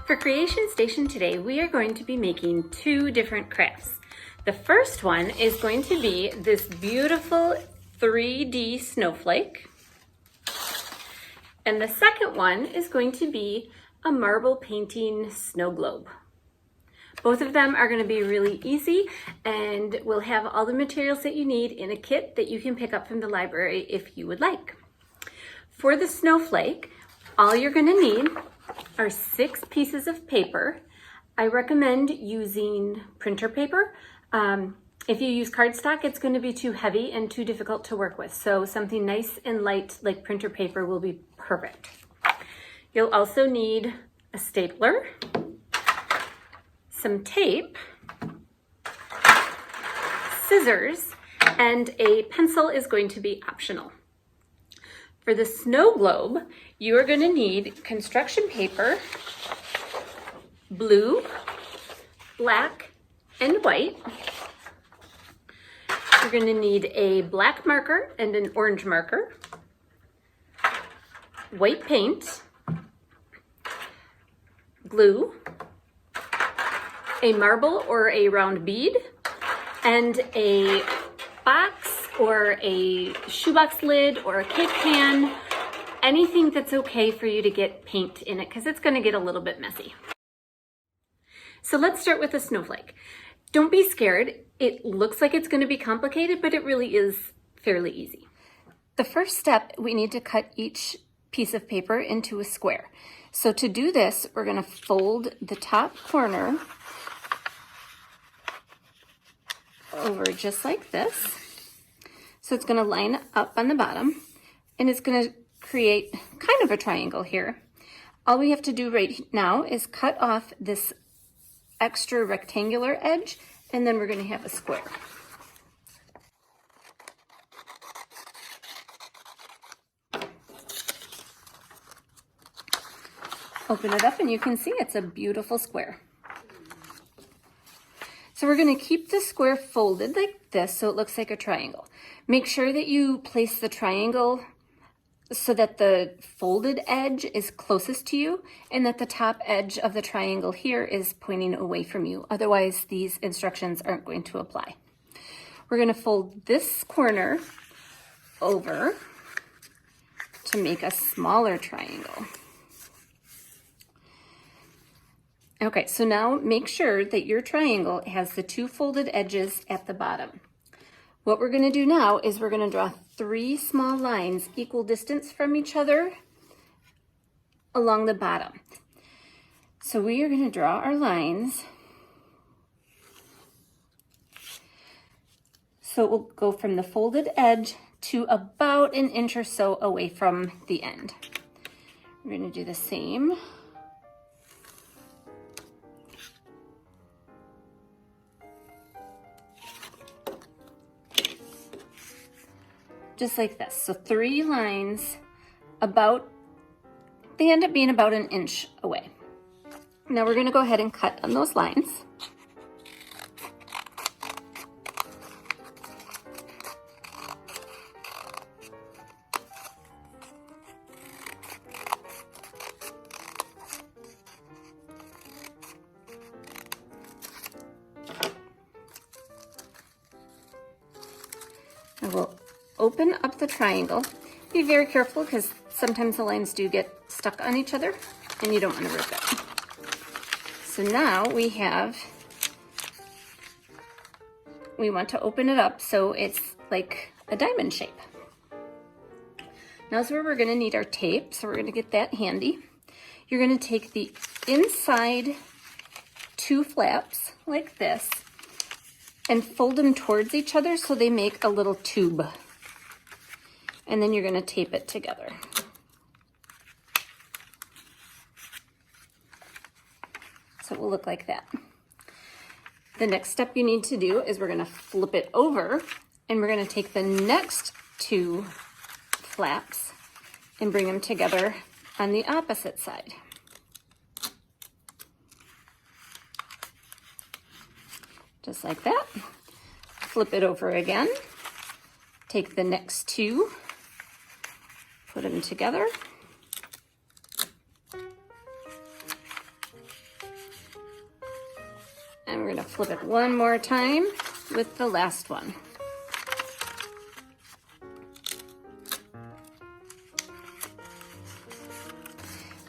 For Creation Station today, we are going to be making two different crafts. The first one is going to be this beautiful 3D snowflake. And the second one is going to be a marble painting snow globe. Both of them are going to be really easy and will have all the materials that you need in a kit that you can pick up from the library if you would like. For the snowflake, all you're going to need are 6 pieces of paper. I recommend using printer paper. If you use cardstock, it's going to be too heavy and too difficult to work with. So something nice and light like printer paper will be perfect. You'll also need a stapler, some tape, scissors, and a pencil is going to be optional. For the snow globe, you are going to need construction paper, blue, black, and white. You're going to need a black marker and an orange marker, white paint, glue, a marble or a round bead, and a box or a shoebox lid or a cake pan, anything that's okay for you to get paint in it because it's going to get a little bit messy. So let's start with the snowflake. Don't be scared. It looks like it's going to be complicated, but it really is fairly easy. The first step, we need to cut each piece of paper into a square. So to do this, we're going to fold the top corner over just like this. So it's going to line up on the bottom and it's going to create kind of a triangle here. All we have to do right now is cut off this extra rectangular edge and then we're going to have a square. Open it up and you can see it's a beautiful square. So we're going to keep the square folded like this so it looks like a triangle. Make sure that you place the triangle so that the folded edge is closest to you and that the top edge of the triangle here is pointing away from you. Otherwise, these instructions aren't going to apply. We're going to fold this corner over to make a smaller triangle. Okay, so now make sure that your triangle has the 2 folded edges at the bottom. What we're going to do now is we're going to draw 3 small lines equal distance from each other along the bottom. So we are going to draw our lines. So it will go from the folded edge to about an inch or so away from the end. We're going to do the same. Just like this. So 3 lines they end up being about an inch away. Now we're going to go ahead and cut on those lines. I will open up the triangle. Be very careful because sometimes the lines do get stuck on each other and you don't want to rip it. So now we want to open it up so it's like a diamond shape. Now is where we're going to need our tape, so we're going to get that handy. You're going to take the inside 2 flaps like this and fold them towards each other so they make a little tube. And then you're going to tape it together. So it will look like that. The next step you need to do is we're going to flip it over and we're going to take the next 2 flaps and bring them together on the opposite side. Just like that. Flip it over again. Take the next 2, put them together. we're gonna flip it one more time with the last one.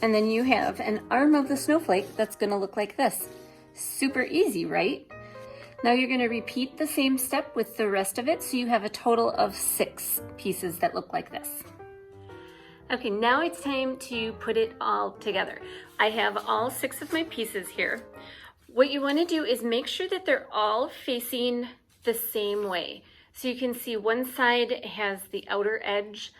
And then you have an arm of the snowflake that's gonna look like this. Super easy, right? Now you're gonna repeat the same step with the rest of it, so you have a total of 6 pieces that look like this. Okay, now it's time to put it all together. I have all 6 of my pieces here. What you wanna do is make sure that they're all facing the same way. So you can see one side has the outer edge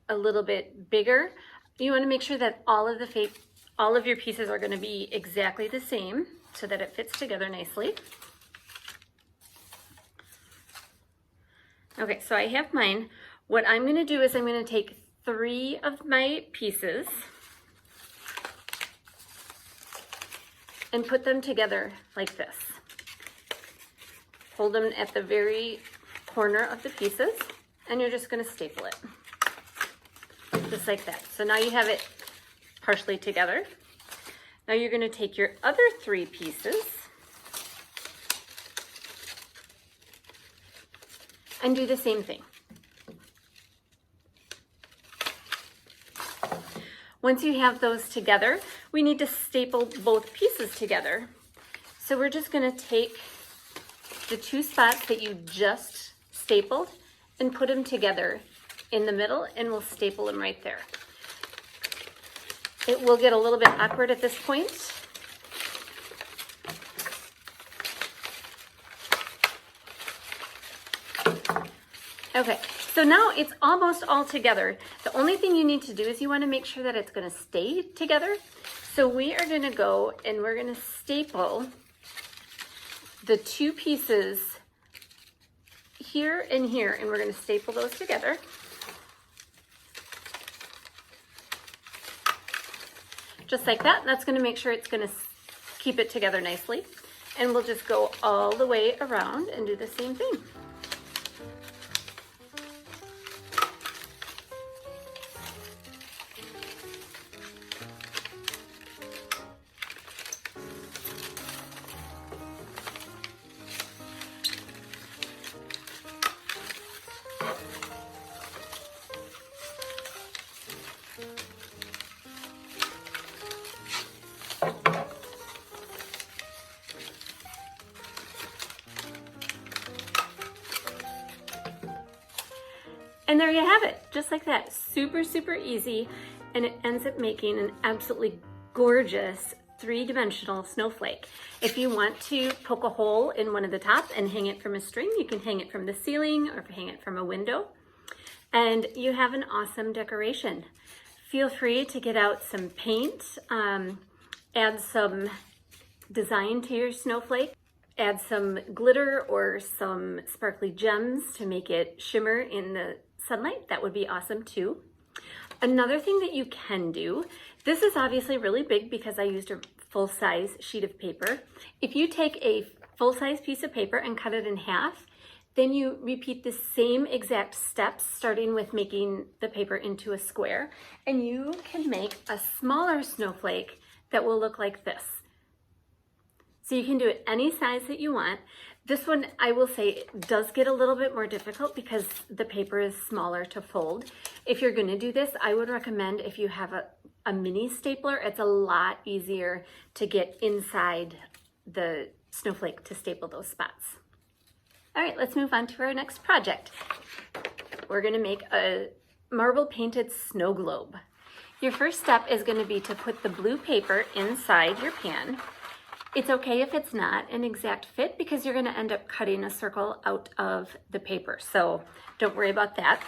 a little bit bigger. You wanna make sure that all of your pieces are gonna be exactly the same so that it fits together nicely. Okay, so I have mine. What I'm gonna do is I'm gonna take 3 of my pieces and put them together like this. Hold them at the very corner of the pieces, and you're just gonna staple it. Just like that. So now you have it partially together. Now you're gonna take your other 3 pieces and do the same thing. Once you have those together, we need to staple both pieces together. So we're just gonna take the 2 spots that you just stapled and put them together in the middle, and we'll staple them right there. It will get a little bit awkward at this point. Okay, so now it's almost all together. The only thing you need to do is you want to make sure that it's going to stay together. So we are going to go and we're going to staple the 2 pieces here and here, and we're going to staple those together. Just like that. That's going to make sure it's going to keep it together nicely. And we'll just go all the way around and do the same thing. And there you have it, just like that. Super, super easy, and it ends up making an absolutely gorgeous 3-dimensional snowflake. If you want to poke a hole in one of the tops and hang it from a string, you can hang it from the ceiling or hang it from a window, and you have an awesome decoration. Feel free to get out some paint, add some design to your snowflake, add some glitter or some sparkly gems to make it shimmer in the sunlight. That would be awesome too. Another thing that you can do, this is obviously really big because I used a full-size sheet of paper. If you take a full-size piece of paper and cut it in half, then you repeat the same exact steps, starting with making the paper into a square, and you can make a smaller snowflake that will look like this. So you can do it any size that you want. This one, I will say, does get a little bit more difficult because the paper is smaller to fold. If you're gonna do this, I would recommend if you have a mini stapler, it's a lot easier to get inside the snowflake to staple those spots. All right, let's move on to our next project. We're gonna make a marble painted snow globe. Your first step is gonna be to put the blue paper inside your pan. It's okay if it's not an exact fit because you're gonna end up cutting a circle out of the paper. So don't worry about that.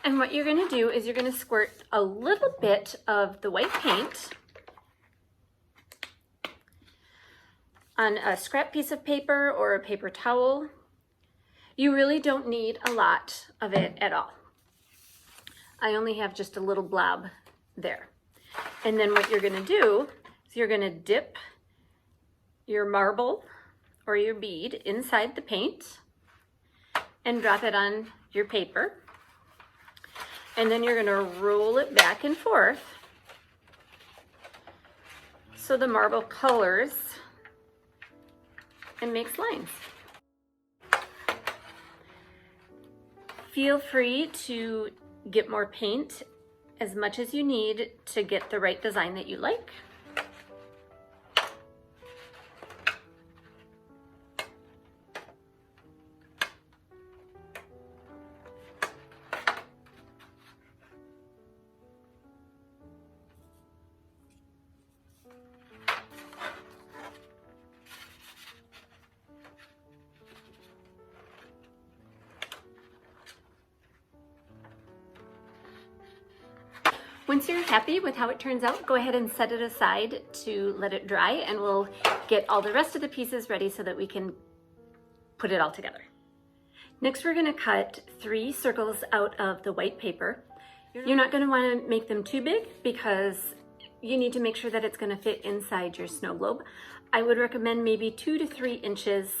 And what you're gonna do is you're gonna squirt a little bit of the white paint on a scrap piece of paper or a paper towel. You really don't need a lot of it at all. I only have just a little blob there. And then what you're gonna do is you're gonna dip your marble or your bead inside the paint and drop it on your paper. And then you're gonna roll it back and forth so the marble colors and makes lines. Feel free to get more paint as much as you need to get the right design that you like. Once you're happy with how it turns out, go ahead and set it aside to let it dry, and we'll get all the rest of the pieces ready so that we can put it all together. Next, we're gonna cut 3 circles out of the white paper. You're not gonna wanna make them too big because you need to make sure that it's gonna fit inside your snow globe. I would recommend maybe 2 to 3 inches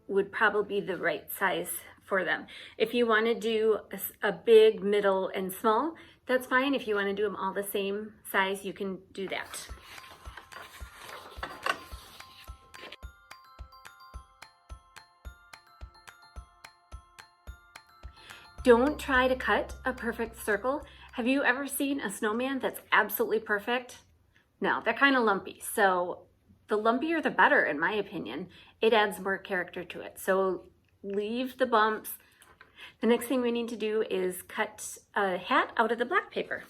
would probably be the right size for them. If you wanna do a big, middle, and small, that's fine. If you want to do them all the same size, you can do that. Don't try to cut a perfect circle. Have you ever seen a snowman that's absolutely perfect? No, they're kind of lumpy. So the lumpier the better, in my opinion. It adds more character to it. So leave the bumps. The next thing we need to do is cut a hat out of the black paper.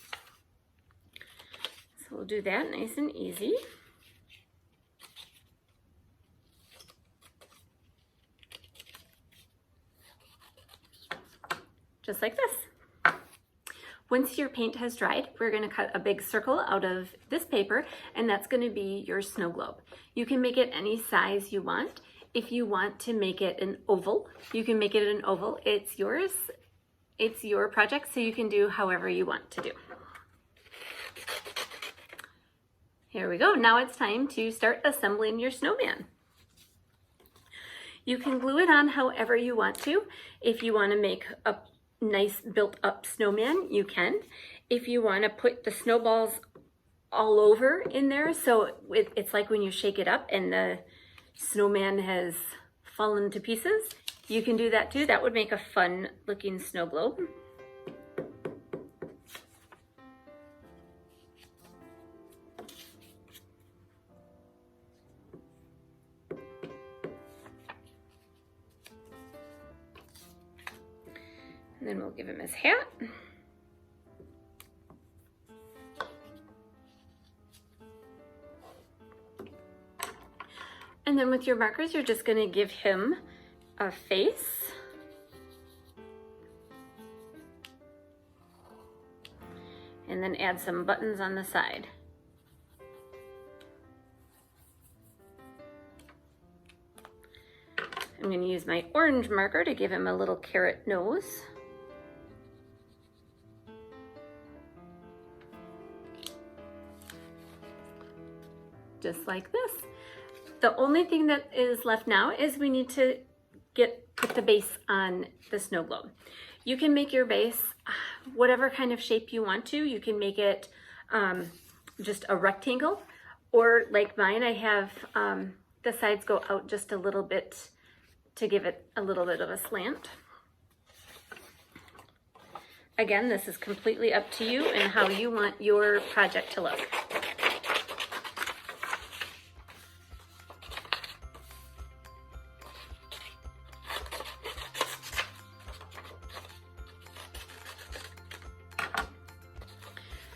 So we'll do that nice and easy. Just like this. Once your paint has dried, we're going to cut a big circle out of this paper, and that's going to be your snow globe. You can make it any size you want. If you want to make it an oval, you can make it an oval. It's yours. It's your project, so you can do however you want to do. Here we go. Now it's time to start assembling your snowman. You can glue it on however you want to. If you want to make a nice built-up snowman, you can. If you want to put the snowballs all over in there, so it's like when you shake it up and the snowman has fallen to pieces, you can do that too. That would make a fun looking snow globe. And then we'll give him his hat. And then with your markers, you're just going to give him a face. And then add some buttons on the side. I'm going to use my orange marker to give him a little carrot nose. Just like this. The only thing that is left now is we need to put the base on the snow globe. You can make your base whatever kind of shape you want to. You can make it just a rectangle, or like mine, I have the sides go out just a little bit to give it a little bit of a slant. Again, this is completely up to you and how you want your project to look.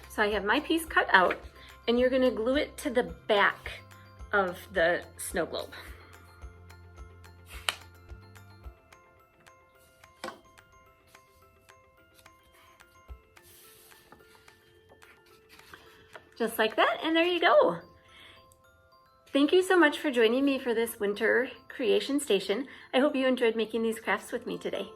So I have my piece cut out, and you're going to glue it to the back of the snow globe. Just like that, and there you go. Thank you so much for joining me for this winter creation station. I hope you enjoyed making these crafts with me today.